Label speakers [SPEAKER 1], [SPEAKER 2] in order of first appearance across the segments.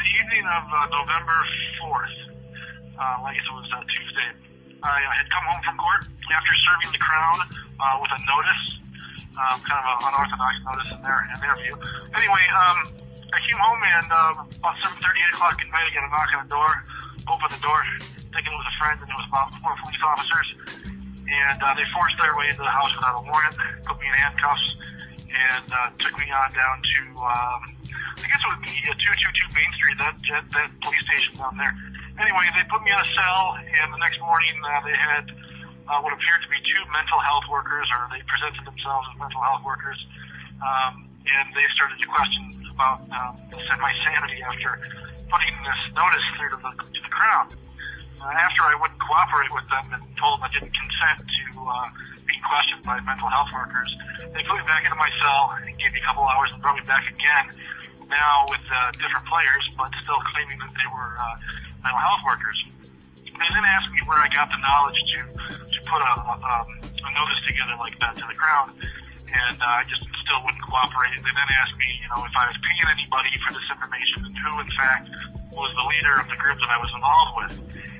[SPEAKER 1] the evening of November 4th, I guess it was Tuesday, I had come home from court after serving the Crown with a notice, kind of an unorthodox notice in their view. Anyway, I came home and about 7:30, 8 o'clock at night, I got a knock on the door, opened the door, thinking it was a friend, and it was about 4 police officers. And they forced their way into the house without a warrant, put me in handcuffs, and took me on down to, I guess it would be 222 Main Street, that police station down there. Anyway, they put me in a cell, and the next morning they had what appeared to be two mental health workers, or they presented themselves as mental health workers, and they started to question about my sanity after putting this notice through to the Crown. After I wouldn't cooperate with them and told them I didn't consent to being questioned by mental health workers, they put me back into my cell and gave me a couple hours and brought me back again, now with different players, but still claiming that they were mental health workers. They then asked me where I got the knowledge to put a notice together like that to the Crown, and I just still wouldn't cooperate. They then asked me, if I was paying anybody for this information and who, in fact, was the leader of the group that I was involved with,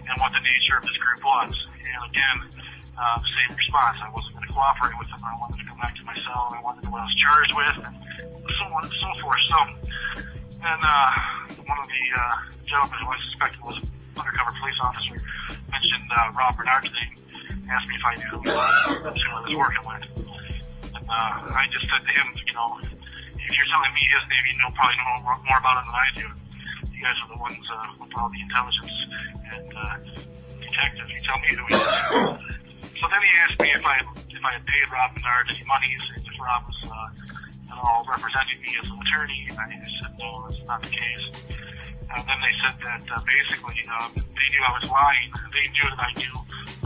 [SPEAKER 1] and what the nature of this group was. And again, same response. I wasn't going to cooperate with them. I wanted to go back to my cell, and I wanted to know what I was charged with, and so on and so forth. So, and one of the gentlemen who I suspected was an undercover police officer mentioned Rob Bernard's name, asked me if I knew who I was working with. And I just said to him, if you're telling me his name, you probably know more about it than I do. You guys are the ones with all the intelligence and detectives. You tell me who he is. So then he asked me if I had paid Rob Bernard any monies, and if Rob was at all representing me as an attorney, and I said no, that's not the case. And then they said that basically they knew I was lying. They knew that I knew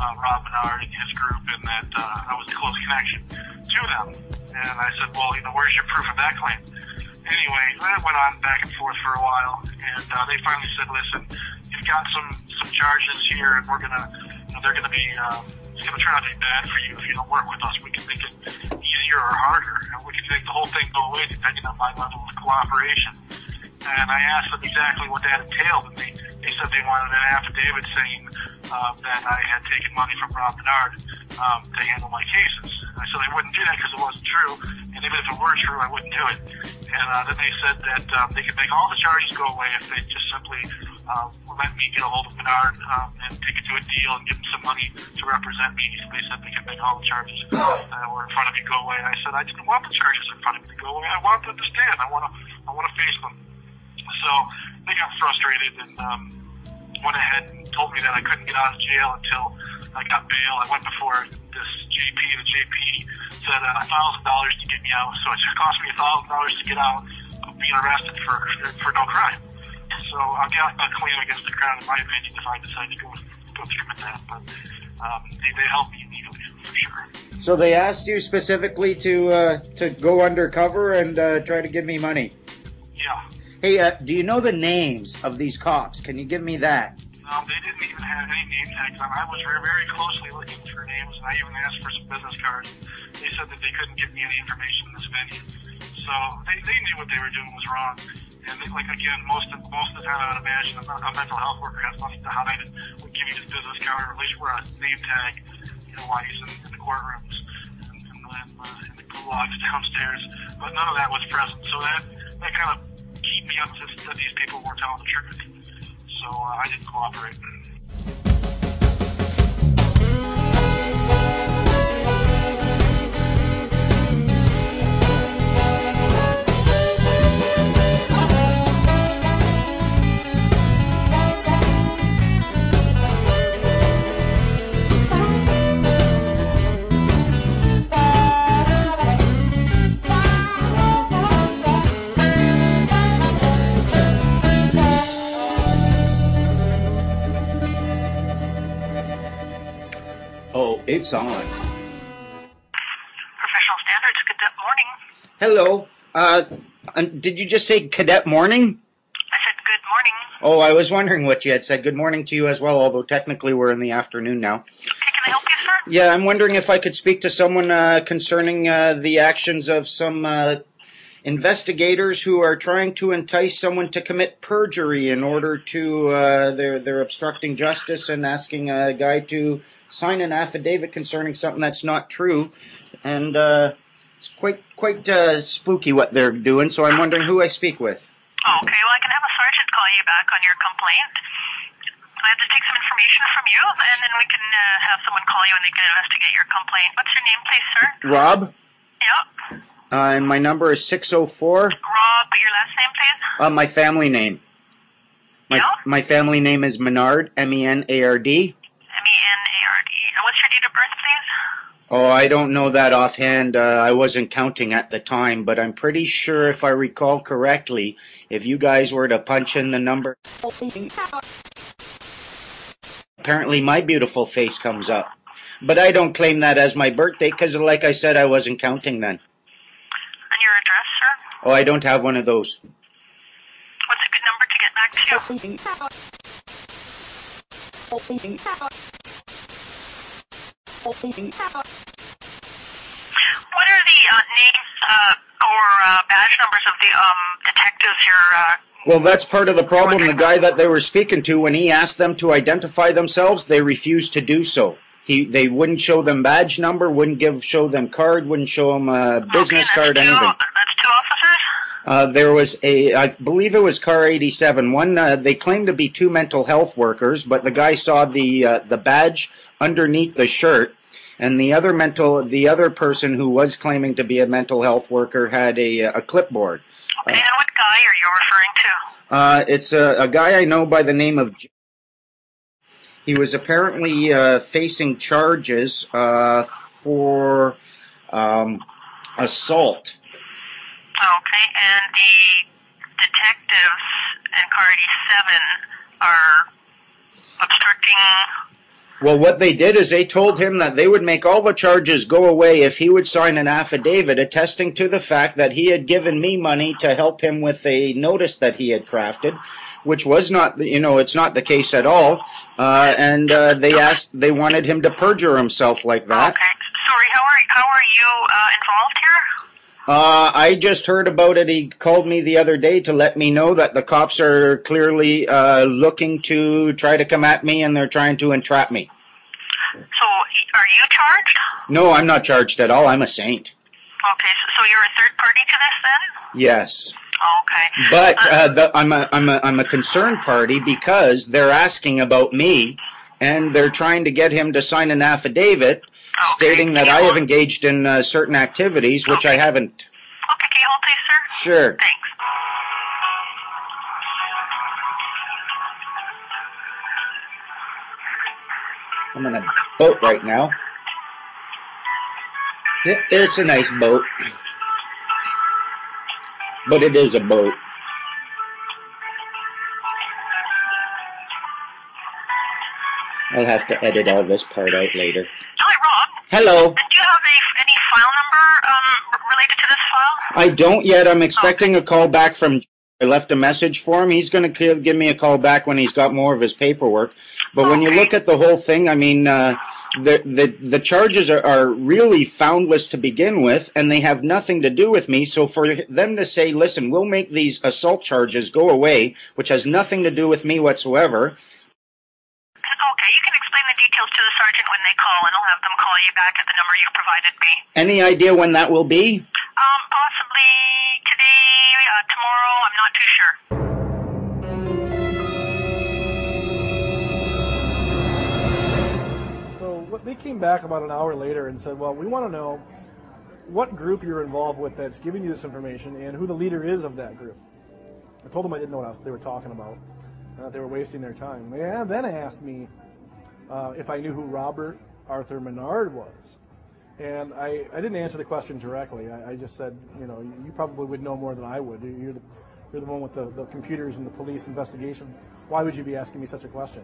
[SPEAKER 1] Rob Bernard and his group, and that I was a close connection to them. And I said, well, where's your proof of that claim? Anyway, that went on back and forth for a while, and they finally said, listen, you've got some charges here, and we're gonna, they're gonna be, it's gonna turn out to be bad for you if you don't work with us. We can make it easier or harder, and we can make the whole thing go away depending on my level of cooperation. And I asked them exactly what that entailed, and they said they wanted an affidavit saying that I had taken money from Rob Bernard to handle my cases. I said I wouldn't do that because it wasn't true, and even if it were true, I wouldn't do it. And then they said that they could make all the charges go away if they just simply let me get a hold of Bernard and take it to a deal and give him some money to represent me. They said they could make all the charges that were in front of me go away. I said I didn't want the charges in front of me to go away. I want them to stand. I want to face them. So they got frustrated and went ahead and told me that I couldn't get out of jail until I got bail. I went before this JP. The JP said $1,000 to get me out, so it just cost me $1,000 to get out of being arrested for no crime. So I've got a claim against the Crown, in my opinion, if I decide to go through with that. But they helped me immediately, for sure.
[SPEAKER 2] So they asked you specifically to go undercover and try to give me money?
[SPEAKER 1] Yeah.
[SPEAKER 2] Hey, do you know the names of these cops? Can you give me that?
[SPEAKER 1] No, they didn't even have any name tags on. I was very, very closely looking for names, and I even asked for some business cards. They said that they couldn't give me any information in this venue. So they knew what they were doing was wrong. And again, most of the time I would imagine a mental health worker has nothing to hide and would give you his business card, or at least wear a name tag, while he's in the courtrooms and in the gulags downstairs. But none of that was present. So that kind of keep me up to that these people were telling the truth. So I didn't cooperate.
[SPEAKER 2] Oh, it's on.
[SPEAKER 3] Professional Standards, Cadet Morning.
[SPEAKER 2] Hello. Did you just say Cadet Morning?
[SPEAKER 3] I said good morning.
[SPEAKER 2] Oh, I was wondering what you had said. Good morning to you as well, although technically we're in the afternoon now.
[SPEAKER 3] Okay, can I help you, sir?
[SPEAKER 2] Yeah, I'm wondering if I could speak to someone concerning the actions of some investigators who are trying to entice someone to commit perjury in order to they're obstructing justice and asking a guy to sign an affidavit concerning something that's not true, and it's quite spooky what they're doing. So I'm wondering who I speak with.
[SPEAKER 3] Oh, okay, well, I can have a sergeant call you back on your complaint. I have to take some information from you, and then we can have someone call you and they can investigate your complaint. What's your name, please, sir?
[SPEAKER 2] Rob.
[SPEAKER 3] Yep.
[SPEAKER 2] And my number is 604.
[SPEAKER 3] Rob, your last name, please?
[SPEAKER 2] My family name. My family name is Menard, Menard.
[SPEAKER 3] Menard. And what's your date of birth, please?
[SPEAKER 2] Oh, I don't know that offhand. I wasn't counting at the time, but I'm pretty sure if I recall correctly, if you guys were to punch in the number, apparently my beautiful face comes up. But I don't claim that as my birthday because, like I said, I wasn't counting then.
[SPEAKER 3] And your address, sir?
[SPEAKER 2] Oh, I don't have one of those.
[SPEAKER 3] What's a good number to get back to you? What are the names or badge numbers of the detectives you're...
[SPEAKER 2] Well, that's part of the problem. The guy that they were speaking to, when he asked them to identify themselves, they refused to do so. They wouldn't show them badge number, wouldn't show them card, wouldn't show them a business card, anything.
[SPEAKER 3] That's two officers?
[SPEAKER 2] There was I believe it was car 87. One, they claimed to be two mental health workers, but the guy saw the badge underneath the shirt, and the other person who was claiming to be a mental health worker had a clipboard.
[SPEAKER 3] Okay, and what guy are you referring to?
[SPEAKER 2] It's a guy I know by the name of... He was apparently facing charges for assault.
[SPEAKER 3] Okay, and the detectives in car 87 are obstructing...
[SPEAKER 2] Well, what they did is they told him that they would make all the charges go away if he would sign an affidavit attesting to the fact that he had given me money to help him with a notice that he had crafted, which was not, it's not the case at all. And they wanted him to perjure himself like that.
[SPEAKER 3] Okay, sorry, how are you involved here?
[SPEAKER 2] I just heard about it. He called me the other day to let me know that the cops are clearly looking to try to come at me, and they're trying to entrap me.
[SPEAKER 3] So, are you charged?
[SPEAKER 2] No, I'm not charged at all. I'm a saint.
[SPEAKER 3] Okay, so you're a third party to this then?
[SPEAKER 2] Yes.
[SPEAKER 3] Okay.
[SPEAKER 2] But I'm a concerned party because they're asking about me, and they're trying to get him to sign an affidavit stating that I have engaged in certain activities, which I haven't.
[SPEAKER 3] Okay, can you hold please, sir?
[SPEAKER 2] Sure.
[SPEAKER 3] Thanks.
[SPEAKER 2] I'm on a boat right now. It's a nice boat. But it is a boat. I'll have to edit all this part out later.
[SPEAKER 3] Hi, Rob.
[SPEAKER 2] Hello.
[SPEAKER 3] Do you have any file number related to this file?
[SPEAKER 2] I don't yet. I'm expecting a call back from... I left a message for him. He's going to give me a call back when he's got more of his paperwork. But when you look at the whole thing, I mean, the charges are really foundless to begin with, and they have nothing to do with me. So for them to say, listen, we'll make these assault charges go away, which has nothing to do with me whatsoever.
[SPEAKER 3] Okay, you can explain the details to the sergeant when they call, and I'll have them call you back at the number you've provided me.
[SPEAKER 2] Any idea when that will be?
[SPEAKER 3] Possibly today, tomorrow, I'm not too sure.
[SPEAKER 4] So they came back about an hour later and said, well, we want to know what group you're involved with that's giving you this information and who the leader is of that group. I told them I didn't know what else they were talking about, that they were wasting their time. They then asked me if I knew who Robert Arthur Menard was. And I didn't answer the question directly. I just said, you probably would know more than I would. You're the one with the computers and the police investigation. Why would you be asking me such a question?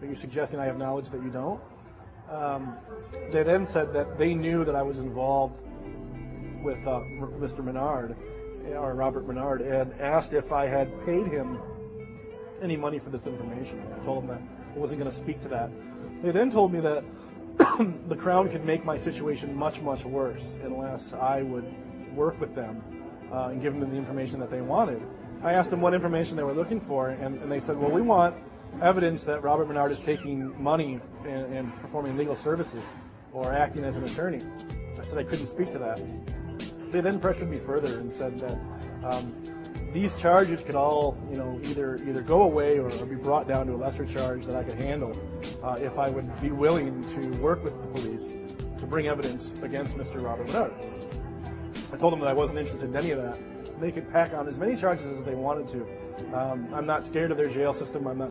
[SPEAKER 4] Are you suggesting I have knowledge that you don't? They then said that they knew that I was involved with Mr. Menard, or Robert Menard, and asked if I had paid him any money for this information. I told them that I wasn't going to speak to that. They then told me that the Crown could make my situation much, much worse unless I would work with them and give them the information that they wanted. I asked them what information they were looking for, and they said, well, we want evidence that Robert Menard is taking money and performing legal services or acting as an attorney. I said I couldn't speak to that. They then pressured me further and said that these charges could all, either go away or be brought down to a lesser charge that I could handle if I would be willing to work with the police to bring evidence against Mr. Robert Menard. I told them that I wasn't interested in any of that. They could pack on as many charges as they wanted to. I'm not scared of their jail system. I'm not